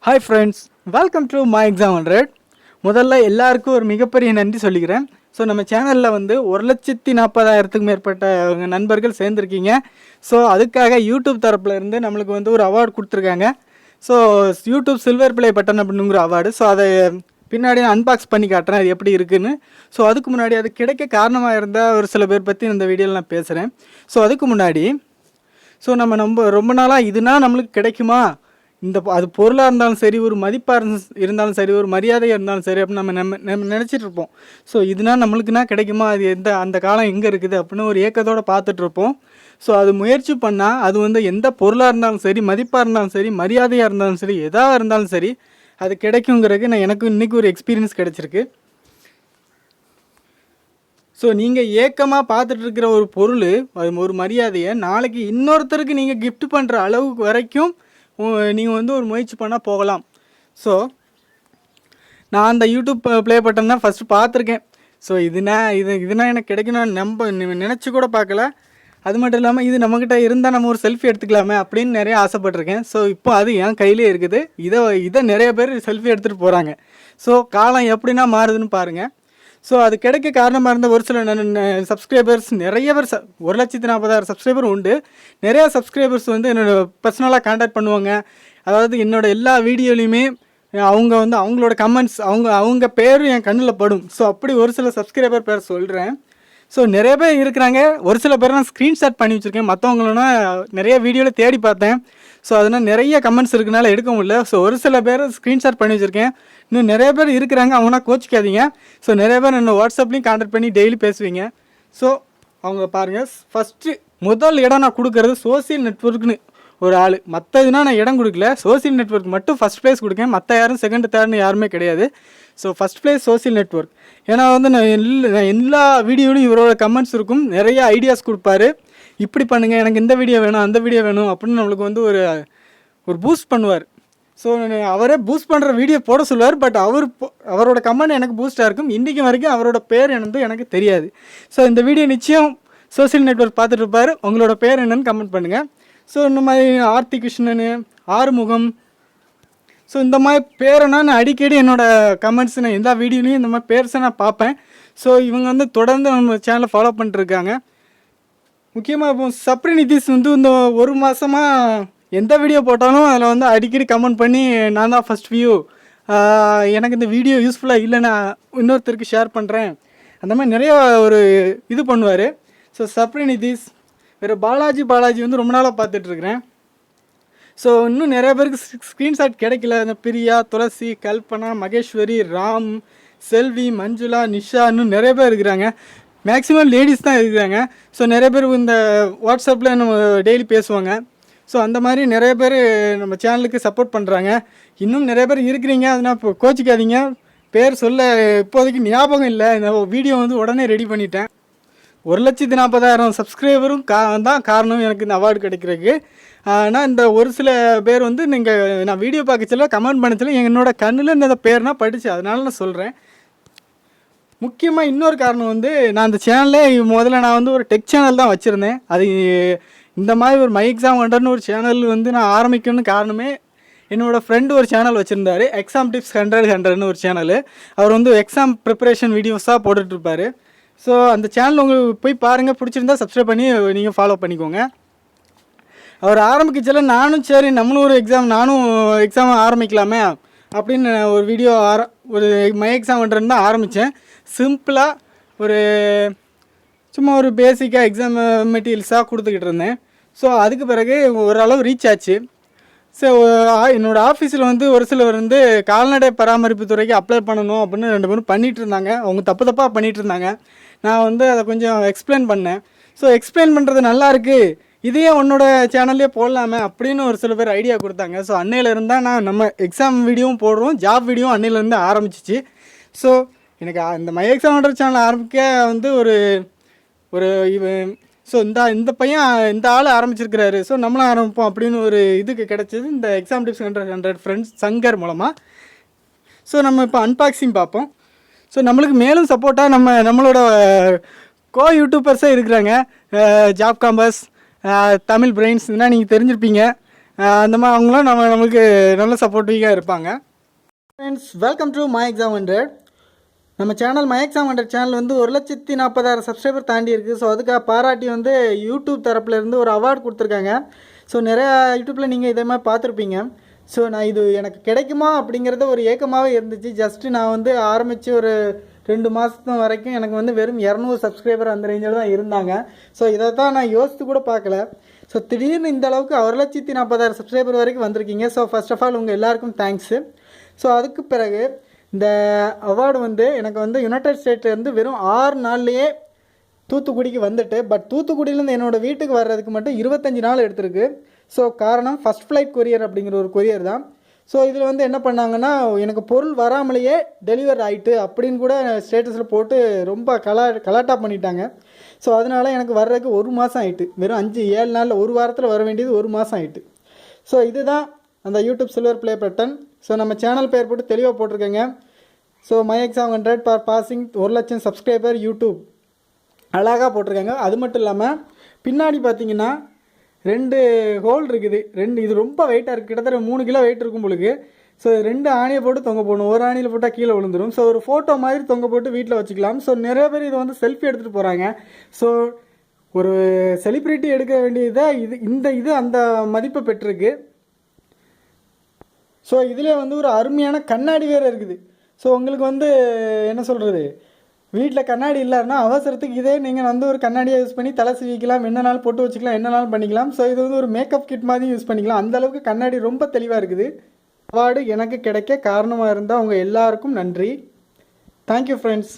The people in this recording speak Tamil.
Hi friends, welcome to my exam 100. முதல்ல எல்லாருக்கும் ஒரு மிகப்பெரிய நன்றி சொல்லிக்கிறேன். ஸோ நம்ம சேனலில் வந்து 1,40,000க்கு மேற்பட்ட நண்பர்கள் சேர்ந்துருக்கீங்க. ஸோ அதுக்காக யூடியூப் தரப்பில் இருந்து நம்மளுக்கு வந்து ஒரு அவார்டு கொடுத்துருக்காங்க. So YouTube silver play button அப்படிங்கிற அவார்டு. ஸோ அதை பின்னாடி நான் அன்பாக்ஸ் பண்ணி காட்டுறேன் அது எப்படி இருக்குன்னு. ஸோ அதுக்கு முன்னாடி அது கிடைக்க காரணமாக இருந்த ஒரு சில பேர் பற்றி இந்த வீடியோவில் நான் பேசுகிறேன். ஸோ அதுக்கு முன்னாடி நம்ம ரொம்ப நாளாக இதுனா நம்மளுக்கு கிடைக்குமா, அது பொருளாக இருந்தாலும் சரி, ஒரு மதிப்பாக இருந்தாலும் சரி, ஒரு மரியாதையாக இருந்தாலும் சரி அப்படின்னு நம்ம நினச்சிட்டு இருப்போம். ஸோ இதுனா நம்மளுக்குனா கிடைக்குமா, அது அந்த காலம் எங்கே இருக்குது அப்படின்னு ஒரு ஏக்கத்தோடு பார்த்துட்ருப்போம். ஸோ அது முயற்சி பண்ணால் அது வந்து எந்த பொருளாக இருந்தாலும் சரி, மதிப்பாக இருந்தாலும் சரி, மரியாதையாக இருந்தாலும் சரி, எதாக இருந்தாலும் சரி அது கிடைக்குங்கிறதுக்கு எனக்கு இன்றைக்கி ஒரு எக்ஸ்பீரியன்ஸ் கிடச்சிருக்கு. ஸோ நீங்கள் ஏக்கமாக பார்த்துட்ருக்கிற ஒரு பொருள், அது ஒரு மரியாதையை நாளைக்கு இன்னொருத்தருக்கு நீங்கள் கிஃப்ட் பண்ணுற அளவுக்கு வரைக்கும் நீங்கள் வந்து ஒரு முயற்சி பண்ணால் போகலாம். ஸோ நான் அந்த யூடியூப் ப்ளே பட்டன் தான் ஃபஸ்ட்டு பார்த்துருக்கேன். ஸோ இதுனா எனக்கு கிடைக்கணும்னு நினச்சி கூட பார்க்கல. அது மட்டும் இல்லாமல் இது நம்மக்கிட்ட இருந்தால் நம்ம ஒரு செல்ஃபி எடுத்துக்கலாமே அப்படின்னு நிறைய ஆசைப்பட்டிருக்கேன். ஸோ இப்போ அது என் கையிலே இருக்குது. இதை நிறைய பேர் செல்ஃபி எடுத்துகிட்டு போகிறாங்க. ஸோ காலம் எப்படின்னா மாறுதுன்னு பாருங்கள். ஸோ அது கிடைக்க காரணமாக இருந்த ஒரு சில சப்ஸ்கிரைபர்ஸ் நிறைய பேர் 1,40,000 சப்ஸ்கிரைபர் உண்டு. நிறையா சப்ஸ்கிரைபர்ஸ் வந்து என்னோட பர்சனலாக கான்டாக்ட் பண்ணுவாங்க. அதாவது என்னோடய எல்லா வீடியோலையுமே அவங்களோட கமெண்ட்ஸ் அவங்க பேரும் என் கண்ணில் படும். ஸோ அப்படி ஒரு சில சப்ஸ்கிரைபர் பேர் சொல்கிறேன். ஸோ நிறைய பேர் இருக்கிறாங்க. ஒரு சில பேர் நான் ஸ்க்ரீன்ஷாட் பண்ணி வச்சுருக்கேன். மற்றவங்களா நிறைய வீடியோவில் தேடி பார்த்தேன். ஸோ அதனால் நிறைய கமெண்ட்ஸ் இருக்கனால எடுக்க முடியல. ஸோ ஒரு சில பேர் ஸ்க்ரீன்ஷாட் பண்ணி வச்சுருக்கேன். இன்னும் நிறைய பேர் இருக்கிறாங்க, அவங்கன்னா கோச்சிக்காதீங்க. ஸோ நிறைய பேர் என்ன வாட்ஸ்அப்லேயும் கான்டாக்ட் பண்ணி டெய்லி பேசுவீங்க. ஸோ அவங்க பாருங்கள், முதல் இடம் நான் கொடுக்குறது சோசியல் நெட்வொர்க்னு ஒரு ஆள். மற்ற இதுனா நான் இடம் கொடுக்கல, சோசியல் நெட்வொர்க் மட்டும் ஃபஸ்ட் ப்ளேஸ் கொடுக்கேன். மற்ற யாரும் செகண்ட் தேர்ட்னு யாருமே கிடையாது. So first place social network. ஏன்னா வந்து நான் எல்லா வீடியோலையும் இவரோட கமெண்ட்ஸ் இருக்கும். நிறைய ஐடியாஸ் கொடுப்பாரு. இப்படி பண்ணுங்கள், எனக்கு இந்த வீடியோ வேணும், அந்த வீடியோ வேணும் அப்படின்னு நம்மளுக்கு வந்து ஒரு பூஸ்ட் பண்ணுவார். ஸோ அவரே பூஸ்ட் பண்ணுற வீடியோ போட சொல்லுவார். பட் அவரோட கமெண்ட் எனக்கு பூஸ்டாக இருக்கும். இன்றைக்கி வரைக்கும் அவரோட பேர் எனக்கு தெரியாது. ஸோ இந்த வீடியோ நிச்சயம் சோசியல் நெட்வொர்க் பார்த்துட்டு இருப்பார். உங்களோட பேர் என்னன்னு கமெண்ட் பண்ணுங்கள். ஸோ இந்த மாதிரி ஆர்த்தி கிருஷ்ணன், ஆறுமுகம், ஸோ இந்த மாதிரி பேரை நான் அடிக்கடி என்னோடய கமெண்ட்ஸ் எல்லா வீடியோலையும் இந்த மாதிரி பேர்ஸை நான் பார்ப்பேன். ஸோ இவங்க வந்து தொடர்ந்து நம்ம சேனலை ஃபாலோ பண்ணிட்டுருக்காங்க. முக்கியமாக இப்போ சப்ரி நிதிஷ் வந்து இந்த ஒரு மாதமாக எந்த வீடியோ போட்டாலும் அதில் வந்து அடிக்கடி கமெண்ட் பண்ணி நான் தான் ஃபஸ்ட் வியூ, எனக்கு இந்த வீடியோ யூஸ்ஃபுல்லாக இல்லைன்னா இன்னொருத்தருக்கு ஷேர் பண்ணுறேன், அந்த மாதிரி நிறைய ஒரு இது பண்ணுவார். ஸோ சப்ரி நிதிஷ், வேறு பாலாஜி வந்து ரொம்ப நாளாக பார்த்துட்ருக்குறேன். ஸோ இன்னும் நிறைய பேருக்கு ஸ்க்ரீன்ஷாட் கிடைக்கல. இந்த பிரியா, துளசி, கல்பனா, மகேஸ்வரி, ராம், செல்வி, மஞ்சுளா, நிஷா, இன்னும் நிறைய பேர் இருக்கிறாங்க. மேக்ஸிமம் லேடிஸ் தான் இருக்கிறாங்க. ஸோ நிறைய பேர் இந்த வாட்ஸ்அப்பில் நம்ம டெய்லி பேசுவாங்க. ஸோ அந்த மாதிரி நிறைய பேர் நம்ம சேனலுக்கு சப்போர்ட் பண்ணுறாங்க. இன்னும் நிறைய பேர் இருக்கிறீங்க. அதனால் இப்போ கோச்சிக்காதீங்க. பேர் சொல்ல இப்போதைக்கு ஞாபகம் இல்லை. இந்த வீடியோ வந்து உடனே ரெடி பண்ணிட்டேன். 1,40,000 சப்ஸ்கிரைபரும் தான் காரணம் எனக்கு இந்த அவார்டு கிடைக்கிறதுக்கு. ஆனால் இந்த ஒரு சில பேர் வந்து நான் வீடியோ பார்க்கச்சில கமெண்ட் பண்ணச்சில என்னோட கண்ணில் இந்த பேர்னா படித்து, அதனால நான் சொல்கிறேன். முக்கியமாக இன்னொரு காரணம் வந்து நான் அந்த சேனல்லே முதல்ல நான் வந்து ஒரு டெக் சேனல் தான் வச்சுருந்தேன். அது இந்த மாதிரி ஒரு மை எக்ஸாம் 100ன்னு ஒரு சேனல் வந்து நான் ஆரம்பிக்கணும்னு காரணமே, என்னோடய ஃப்ரெண்டு ஒரு சேனல் வச்சுருந்தார், எக்ஸாம் டிப்ஸ் 100ன்னு ஒரு சேனல். அவர் வந்து எக்ஸாம் ப்ரிப்பரேஷன் வீடியோஸாக போட்டுட்ருப்பார். ஸோ அந்த சேனல் உங்களுக்கு போய் பாருங்கள், பிடிச்சிருந்தா சப்ஸ்கிரைப் பண்ணி நீங்கள் ஃபாலோ பண்ணிக்கோங்க. அவர் ஆரம்பிக்கச்சில சரி நம்மளும் ஒரு எக்ஸாம் ஆரம்பிக்கலாமே அப்படின்னு ஒரு வீடியோ ஒரு மை எக்ஸாம் 100ன்னு தான் ஆரம்பித்தேன். சிம்பிளாக சும்மா ஒரு பேசிக்காக எக்ஸாம் மெட்டீரியல்ஸாக கொடுத்துக்கிட்டு இருந்தேன். ஸோ அதுக்கு பிறகு ஓரளவு ரீச் ஆச்சு. ஸோ என்னோடய ஆஃபீஸில் வந்து ஒரு சிலர் வந்து கால்நடை பராமரிப்பு துறைக்கு அப்ளை பண்ணணும் அப்படின்னு 2 பேரும் பண்ணிகிட்டு இருந்தாங்க. அவங்க தப்பாக பண்ணிகிட்டு இருந்தாங்க. நான் வந்து அதை கொஞ்சம் எக்ஸ்பிளைன் பண்ணேன். ஸோ எக்ஸ்பிளைன் பண்ணுறது நல்லாயிருக்கு, இதையே உன்னோட சேனல்லே போடலாமே அப்படின்னு ஒரு சில பேர் ஐடியா கொடுத்தாங்க. ஸோ அன்னையிலேருந்து தான் நம்ம எக்ஸாம் வீடியோவும் போடுறோம், ஜாப் வீடியோவும் அன்னையிலேருந்து ஆரம்பிச்சிச்சு. ஸோ எனக்கு இந்த மை எக்ஸாம் 100 சேனல் ஆரம்பிக்க வந்து ஸோ இந்த பையன் இந்த ஆள் ஆரம்பிச்சிருக்கிறாரு, ஸோ நம்மளும் ஆரம்பிப்போம் அப்படின்னு ஒரு இதுக்கு கிடச்சிது இந்த எக்ஸாம் டிப்ஸ் 100 ஃப்ரெண்ட்ஸ் சங்கர் மூலமாக. ஸோ நம்ம இப்போ அன்பாக்சிங் பார்ப்போம். ஸோ நம்மளுக்கு மேலும் சப்போர்ட்டாக நம்மளோட யூடியூபர்ஸே இருக்கிறாங்க. ஜாப் காம்பஸ், தமிழ் பிரெயின்ஸ், இதெல்லாம் நீங்கள் தெரிஞ்சிருப்பீங்க. அந்த மாதிரி அவங்களாம் நம்மளுக்கு நல்ல சப்போர்ட்டிவாக இருப்பாங்க. Friends, welcome to my exam 100. நம்ம சேனல் மை எக்ஸாம் 100 சேனல் வந்து 1,40,40,000 சப்ஸ்கிரைபர் தாண்டி இருக்குது. ஸோ அதுக்காக பாராட்டி வந்து யூடியூப் தரப்புலேருந்து ஒரு அவார்டு கொடுத்துருக்காங்க. ஸோ நிறையா யூடியூப்பில் நீங்கள் இதே மாதிரி பார்த்துருப்பீங்க. ஸோ நான் இது எனக்கு கிடைக்குமா அப்படிங்கிறத ஒரு ஏக்கமாகவே இருந்துச்சு. ஜஸ்ட்டு நான் வந்து ஆரம்பித்து ஒரு 2 மாதம் வரைக்கும் எனக்கு வந்து வெறும் 200 சப்ஸ்கிரைபர் அந்த ரேஞ்சில் தான் இருந்தாங்க. ஸோ இதை தான் நான் யோசித்து கூட பார்க்கல. ஸோ திடீர்னு இந்த அளவுக்கு 1,40,40,000 சப்ஸ்கிரைபர் வரைக்கும் வந்திருக்கீங்க. ஸோ ஃபர்ஸ்ட் ஆஃப் ஆல் உங்கள் எல்லாருக்கும் தேங்க்ஸு. ஸோ அதுக்கு பிறகு இந்த அவார்டு வந்து எனக்கு வந்து யுனைடெட் ஸ்டேட்லேருந்து வெறும் 6 நாள்லேயே தூத்துக்குடிக்கு வந்துட்டு, பட் தூத்துக்குடியிலேருந்து என்னோடய வீட்டுக்கு வர்றதுக்கு மட்டும் 25 நாள் எடுத்திருக்கு. ஸோ காரணம் ஃபஸ்ட் ஃப்ளைட் கொரியர் அப்படிங்கிற ஒரு கொரியர் தான். ஸோ இதில் வந்து என்ன பண்ணாங்கன்னா, எனக்கு பொருள் வராமலேயே டெலிவர் ஆகிட்டு அப்படின்னு கூட ஸ்டேட்டஸில் போட்டு ரொம்ப கலாட்டா பண்ணிட்டாங்க. ஸோ அதனால் எனக்கு வர்றதுக்கு 1 மாதம் ஆகிட்டு. வெறும் 5-7 நாளில், ஒரு வாரத்தில் வர வேண்டியது 1 மாதம் ஆகிட்டு. ஸோ இதுதான் அந்த YouTube silver play button. So நம்ம சேனல் பேர் போட்டு தெளிவாக போட்டிருக்கேங்க. So my exam 100 for passing 1,00,000 subscriber YouTube அழகாக போட்டிருக்காங்க. அது மட்டும் இல்லாமல் பின்னாடி பார்த்தீங்கன்னா 2 ஹோல் இருக்குது. இது ரொம்ப வெயிட்டாக இருக்குது. கிட்டத்தட்ட 3 கிலோ வெயிட் இருக்கும் உங்களுக்கு. ஸோ 2 ஆணியை போட்டு தொங்க போடணும். ஒரு ஆணியில் போட்டால் கீழே விழுந்துடும். ஸோ ஒரு ஃபோட்டோ மாதிரி தொங்க போட்டு வீட்டில் வச்சுக்கலாம். ஸோ நிறைய பேர் இதை வந்து செல்ஃபி எடுத்துகிட்டு போகிறாங்க. ஸோ ஒரு செலிப்ரிட்டி எடுக்க வேண்டியதை இது அந்த மதிப்பை பெற்றிருக்கு. ஸோ இதில் வந்து ஒரு அருமையான கண்ணாடி வேறு இருக்குது. ஸோ உங்களுக்கு வந்து என்ன சொல்கிறது, வீட்டில் கண்ணாடி இல்லைன்னா அவசரத்துக்கு இதே நீங்கள் வந்து ஒரு கண்ணாடியை யூஸ் பண்ணி தலை சீவிக்கலாம், என்ன நாள் போட்டு வச்சுக்கலாம், என்ன நாள் பண்ணிக்கலாம். ஸோ இது வந்து ஒரு மேக்கப் கிட் மாதிரி யூஸ் பண்ணிக்கலாம். அந்தளவுக்கு கண்ணாடி ரொம்ப தெளிவாக இருக்குது. அவார்டு எனக்கு கிடைக்க காரணமாக இருந்தால் உங்கள் எல்லாருக்கும் நன்றி. Thank you friends.